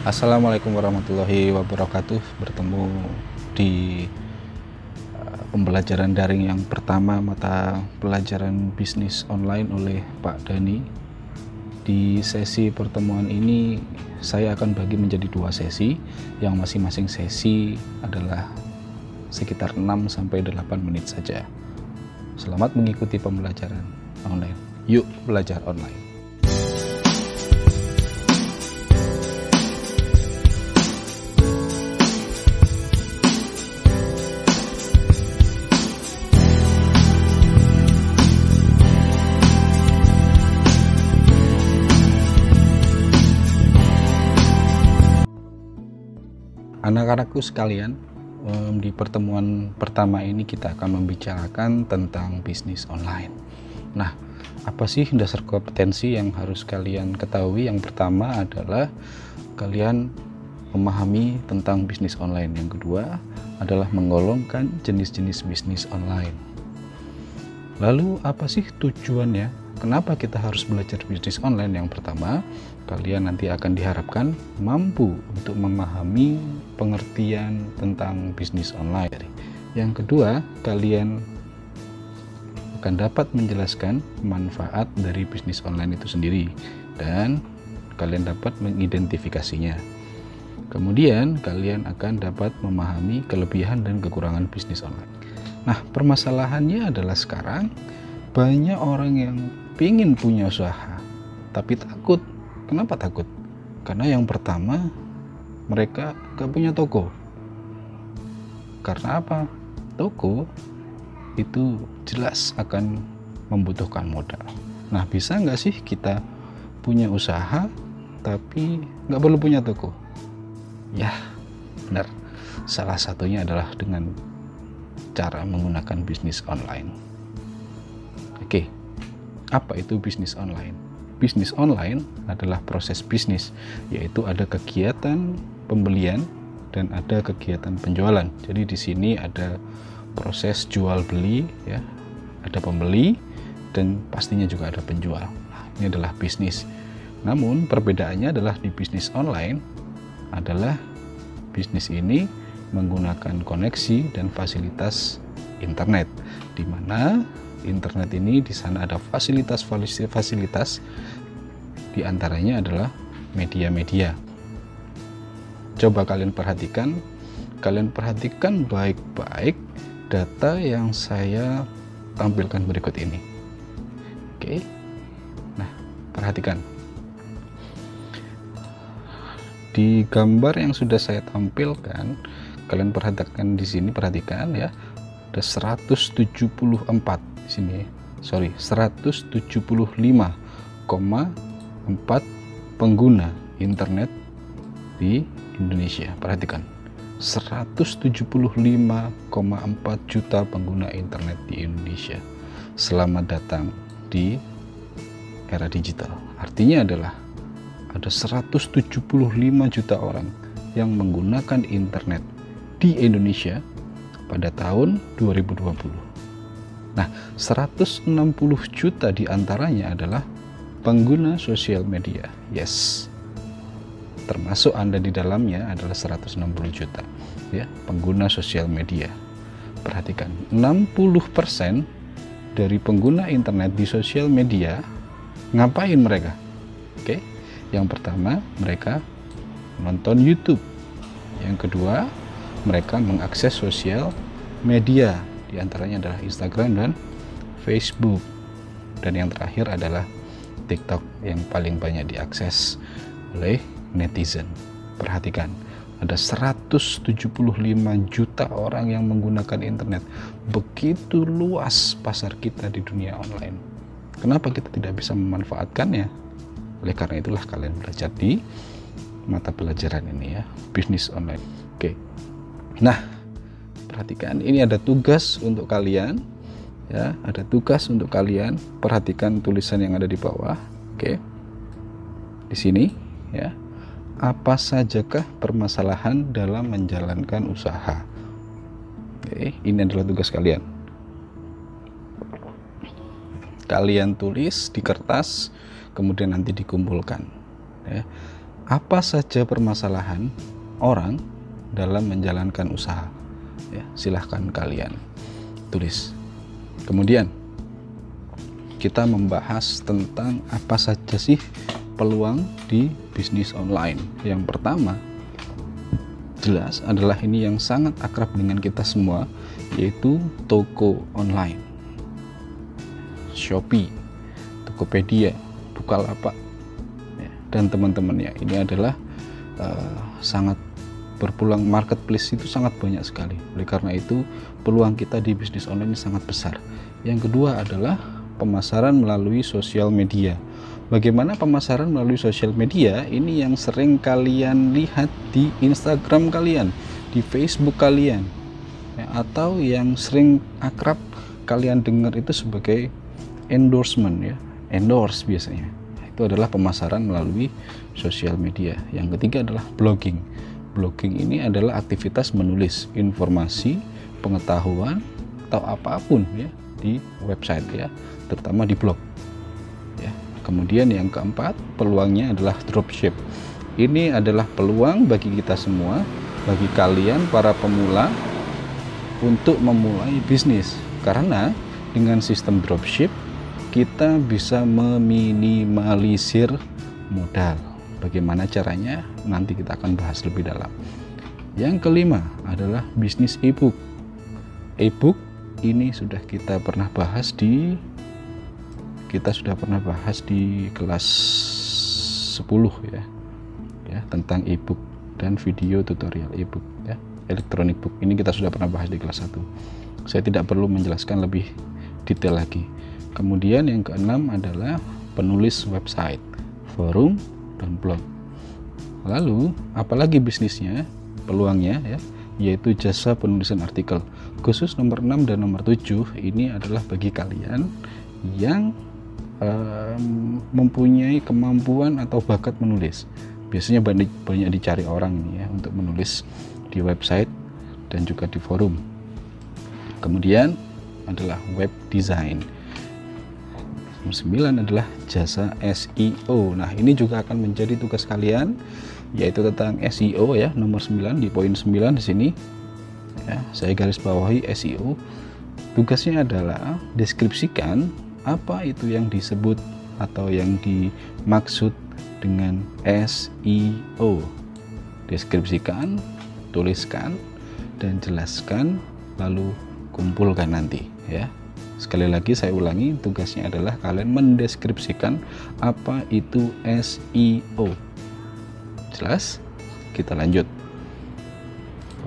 Assalamualaikum warahmatullahi wabarakatuh. Bertemu di pembelajaran daring yang pertama mata pelajaran bisnis online oleh Pak Dani. Di sesi pertemuan ini saya akan bagi menjadi dua sesi, yang masing-masing sesi adalah sekitar 6-8 menit saja. Selamat mengikuti pembelajaran online. Yuk belajar online. Anak-anakku sekalian, di pertemuan pertama ini kita akan membicarakan tentang bisnis online. Nah, apa sih dasar kompetensi yang harus kalian ketahui? Yang pertama adalah kalian memahami tentang bisnis online. Yang kedua adalah menggolongkan jenis-jenis bisnis online. Lalu apa sih tujuannya? Kenapa kita harus belajar bisnis online? Yang pertama, kalian nanti akan diharapkan mampu untuk memahami pengertian tentang bisnis online. Yang kedua, kalian akan dapat menjelaskan manfaat dari bisnis online itu sendiri dan kalian dapat mengidentifikasinya. Kemudian kalian akan dapat memahami kelebihan dan kekurangan bisnis online. Nah, permasalahannya adalah sekarang banyak orang yang ingin punya usaha tapi takut. Kenapa takut? Karena yang pertama, mereka gak punya toko. Karena apa? Toko itu jelas akan membutuhkan modal. Nah, bisa nggak sih kita punya usaha tapi nggak perlu punya toko? Ya, benar. Salah satunya adalah dengan cara menggunakan bisnis online. Oke, apa itu bisnis online? Bisnis online adalah proses bisnis, yaitu ada kegiatan pembelian dan ada kegiatan penjualan. Jadi di sini ada proses jual beli, ya, ada pembeli dan pastinya juga ada penjual. Nah, ini adalah bisnis. Namun perbedaannya adalah di bisnis online adalah bisnis ini menggunakan koneksi dan fasilitas internet, di mana internet ini di sana ada fasilitas-fasilitas, di antaranya adalah media-media. Coba kalian perhatikan baik-baik data yang saya tampilkan berikut ini. Oke. Nah, perhatikan. Di gambar yang sudah saya tampilkan, kalian perhatikan di sini, perhatikan ya. Ada 174 di sini. 175,4 pengguna internet di Indonesia. Perhatikan. 175,4 juta pengguna internet di Indonesia. Selamat datang di era digital. Artinya adalah ada 175 juta orang yang menggunakan internet di Indonesia pada tahun 2020. Nah, 160 juta diantaranya adalah pengguna sosial media. Yes, termasuk Anda di dalamnya adalah 160 juta ya, pengguna sosial media. Perhatikan, 60% dari pengguna internet di sosial media ngapain mereka? Oke, yang pertama mereka nonton YouTube. Yang kedua, mereka mengakses sosial media, di antaranya adalah Instagram dan Facebook. Dan yang terakhir adalah TikTok yang paling banyak diakses oleh netizen. Perhatikan, ada 175 juta orang yang menggunakan internet. Begitu luas pasar kita di dunia online. Kenapa kita tidak bisa memanfaatkannya? Oleh karena itulah kalian belajar di mata pelajaran ini ya, bisnis online. Oke. Nah, perhatikan, ini ada tugas untuk kalian ya, ada tugas untuk kalian. Perhatikan tulisan yang ada di bawah. Oke. Di sini ya. Apa sajakah permasalahan dalam menjalankan usaha? Oke, ini adalah tugas kalian. Kalian tulis di kertas, kemudian nanti dikumpulkan ya. apa saja permasalahan orang dalam menjalankan usaha. Ya, silahkan kalian tulis. Kemudian kita membahas tentang apa saja sih peluang di bisnis online. Yang pertama jelas adalah ini yang sangat akrab dengan kita semua, yaitu toko online. Shopee, Tokopedia, Bukalapak, ya, dan teman-temannya. Ini adalah sangat berpeluang. Marketplace itu sangat banyak sekali. Oleh karena itu peluang kita di bisnis online ini sangat besar. Yang kedua adalah pemasaran melalui sosial media. Bagaimana pemasaran melalui sosial media? Ini yang sering kalian lihat di Instagram kalian, di Facebook kalian, ya, atau yang sering akrab kalian dengar itu sebagai endorsement, ya, endorse biasanya. Itu adalah pemasaran melalui sosial media. Yang ketiga adalah blogging. Blogging ini adalah aktivitas menulis informasi, pengetahuan, atau apapun, ya, di website, ya, terutama di blog. Ya. Kemudian yang keempat, peluangnya adalah dropship. Ini adalah peluang bagi kita semua, bagi kalian para pemula untuk memulai bisnis. Karena dengan sistem dropship kita bisa meminimalisir modal. Bagaimana caranya? Nanti kita akan bahas lebih dalam. Yang kelima adalah bisnis e-book. E-book ini sudah kita pernah bahas di kelas 10, ya, tentang e-book dan video tutorial e-book, ya, electronic book. Ini kita sudah pernah bahas di kelas 1. Saya tidak perlu menjelaskan lebih detail lagi. Kemudian yang keenam adalah penulis website, forum, dan blog. Lalu apalagi bisnisnya, peluangnya, ya, yaitu jasa penulisan artikel. Khusus nomor 6 dan nomor 7 ini adalah bagi kalian yang mempunyai kemampuan atau bakat menulis. Biasanya banyak dicari orang, ya, untuk menulis di website dan juga di forum. Kemudian adalah web design. Nomor 9 adalah jasa SEO. Nah, ini juga akan menjadi tugas kalian, yaitu tentang SEO, ya, nomor 9 di poin 9 di sini. Ya, saya garis bawahi SEO. Tugasnya adalah deskripsikan apa itu yang disebut atau yang dimaksud dengan SEO. Deskripsikan, tuliskan, dan jelaskan, lalu kumpulkan nanti, ya. Sekali lagi saya ulangi, tugasnya adalah kalian mendeskripsikan apa itu SEO. Jelas? Kita lanjut.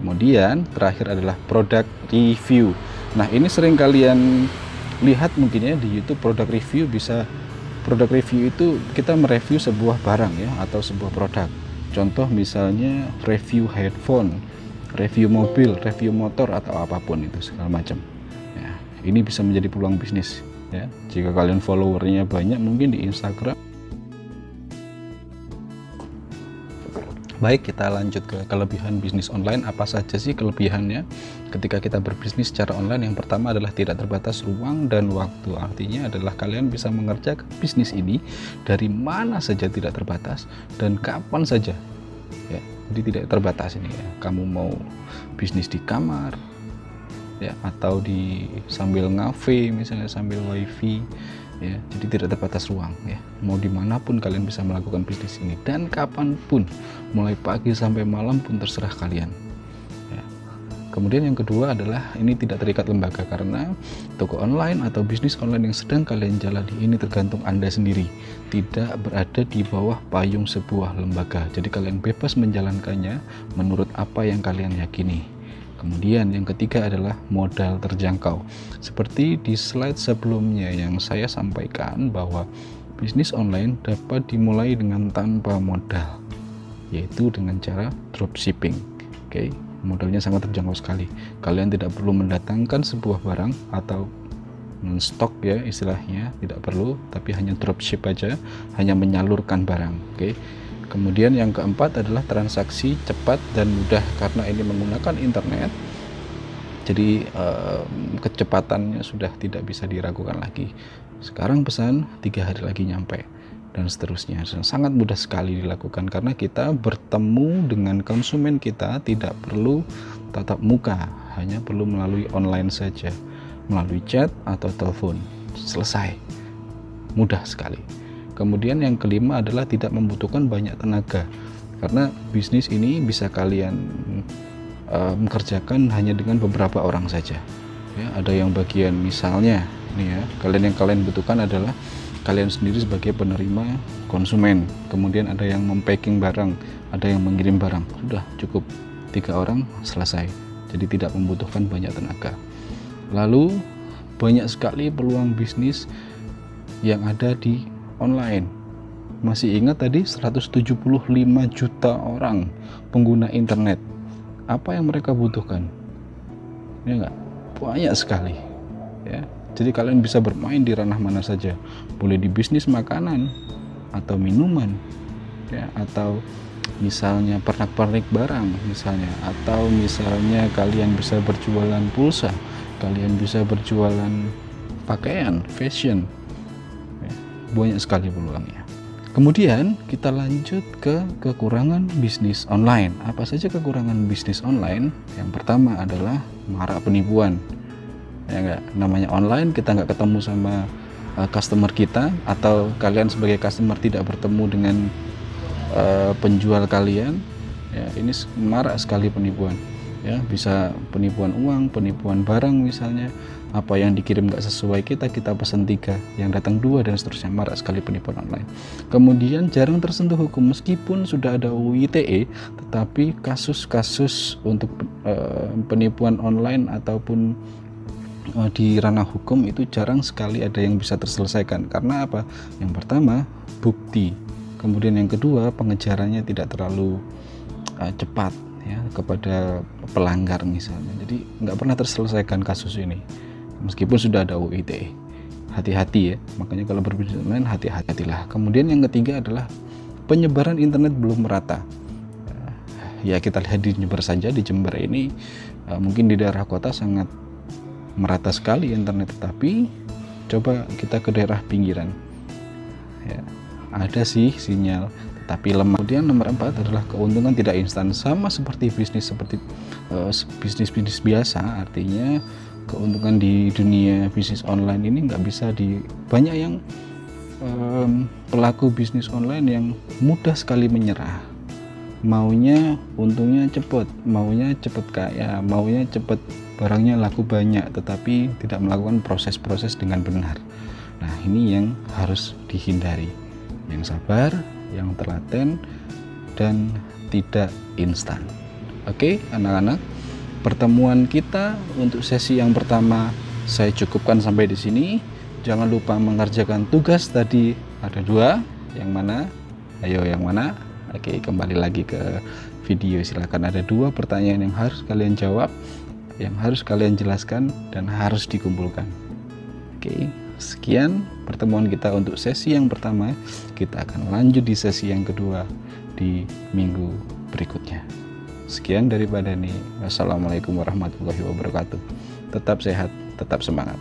Kemudian terakhir adalah product review. Nah, ini sering kalian lihat mungkin, ya, di YouTube. Product review itu kita mereview sebuah barang, ya, atau sebuah produk. Contoh misalnya review headphone, review mobil, review motor, atau apapun itu segala macam. Ini bisa menjadi peluang bisnis, ya, jika kalian followernya banyak mungkin di Instagram. Baik, kita lanjut ke kelebihan bisnis online. Apa saja sih kelebihannya ketika kita berbisnis secara online? Yang pertama adalah tidak terbatas ruang dan waktu. Artinya adalah kalian bisa mengerjakan bisnis ini dari mana saja, tidak terbatas, dan kapan saja, ya. Jadi tidak terbatas ini, ya. Kamu mau bisnis di kamar, ya, atau di sambil ngafe, misalnya sambil wifi, ya, jadi tidak terbatas ruang, ya. Mau dimanapun kalian bisa melakukan bisnis ini, dan kapanpun, mulai pagi sampai malam pun terserah kalian, ya. Kemudian yang kedua adalah ini tidak terikat lembaga, karena toko online atau bisnis online yang sedang kalian jalani ini tergantung Anda sendiri, tidak berada di bawah payung sebuah lembaga. Jadi kalian bebas menjalankannya menurut apa yang kalian yakini. Kemudian yang ketiga adalah modal terjangkau. Seperti di slide sebelumnya yang saya sampaikan bahwa bisnis online dapat dimulai dengan tanpa modal, yaitu dengan cara dropshipping. Oke, modalnya sangat terjangkau sekali. Kalian tidak perlu mendatangkan sebuah barang atau stok, ya, istilahnya tidak perlu, tapi hanya dropship aja, hanya menyalurkan barang. Oke. Kemudian yang keempat adalah transaksi cepat dan mudah, karena ini menggunakan internet. Jadi kecepatannya sudah tidak bisa diragukan lagi. Sekarang pesan 3 hari lagi nyampe, dan seterusnya. Sangat mudah sekali dilakukan karena kita bertemu dengan konsumen kita tidak perlu tatap muka, hanya perlu melalui online saja, melalui chat atau telepon. Selesai, mudah sekali. Kemudian yang kelima adalah tidak membutuhkan banyak tenaga, karena bisnis ini bisa kalian mengerjakan hanya dengan beberapa orang saja ya. Ada yang bagian misalnya nih ya, yang kalian butuhkan adalah kalian sendiri sebagai penerima konsumen, kemudian ada yang mempacking barang, ada yang mengirim barang, sudah cukup 3 orang selesai. Jadi tidak membutuhkan banyak tenaga. Lalu banyak sekali peluang bisnis yang ada di online. Masih ingat tadi 175 juta orang pengguna internet. Apa yang mereka butuhkan? Ya enggak? Banyak sekali ya. Jadi kalian bisa bermain di ranah mana saja. Boleh di bisnis makanan atau minuman ya, atau misalnya pernak-pernik barang misalnya, atau misalnya kalian bisa berjualan pulsa, kalian bisa berjualan pakaian, fashion ya. Banyak sekali peluangnya. Kemudian kita lanjut ke kekurangan bisnis online. Apa saja kekurangan bisnis online? Yang pertama adalah marak penipuan. Ya enggak, namanya online, kita nggak ketemu sama customer kita, atau kalian sebagai customer tidak bertemu dengan penjual kalian. Ya, ini marak sekali penipuan. Ya, bisa penipuan uang, penipuan barang misalnya. Apa yang dikirim nggak sesuai kita pesan 3, yang datang 2, dan seterusnya. Marak sekali penipuan online. Kemudian jarang tersentuh hukum, meskipun sudah ada UU ITE, tetapi kasus-kasus untuk penipuan online ataupun di ranah hukum itu jarang sekali ada yang bisa terselesaikan. Karena apa? Yang pertama, bukti. Kemudian yang kedua, pengejarannya tidak terlalu cepat ya kepada pelanggar misalnya. Jadi nggak pernah terselesaikan kasus ini, meskipun sudah ada UU ITE. Hati-hati ya, makanya kalau berbisnis online hati-hatilah. Kemudian yang ketiga adalah penyebaran internet belum merata. Ya kita lihat di Jember saja, di Jember ini mungkin di daerah kota sangat merata sekali internet, tetapi coba kita ke daerah pinggiran ya, ada sih sinyal tetapi lemah. Kemudian nomor 4 adalah keuntungan tidak instan, sama seperti bisnis bisnis biasa. Artinya keuntungan di dunia bisnis online ini nggak bisa banyak yang pelaku bisnis online yang mudah sekali menyerah, maunya untungnya cepat, maunya cepat kaya, maunya cepat barangnya laku banyak, tetapi tidak melakukan proses-proses dengan benar. Nah, ini yang harus dihindari. Yang sabar, yang telaten, dan tidak instan. Oke, anak-anak, pertemuan kita untuk sesi yang pertama saya cukupkan sampai di sini. Jangan lupa mengerjakan tugas tadi, ada 2. Yang mana? Ayo, yang mana? Oke, kembali lagi ke video. Silakan, ada 2 pertanyaan yang harus kalian jawab, yang harus kalian jelaskan, dan harus dikumpulkan. Oke, sekian pertemuan kita untuk sesi yang pertama. Kita akan lanjut di sesi yang kedua di minggu berikutnya. Sekian daripada ini. Wassalamualaikum warahmatullahi wabarakatuh. Tetap sehat, tetap semangat.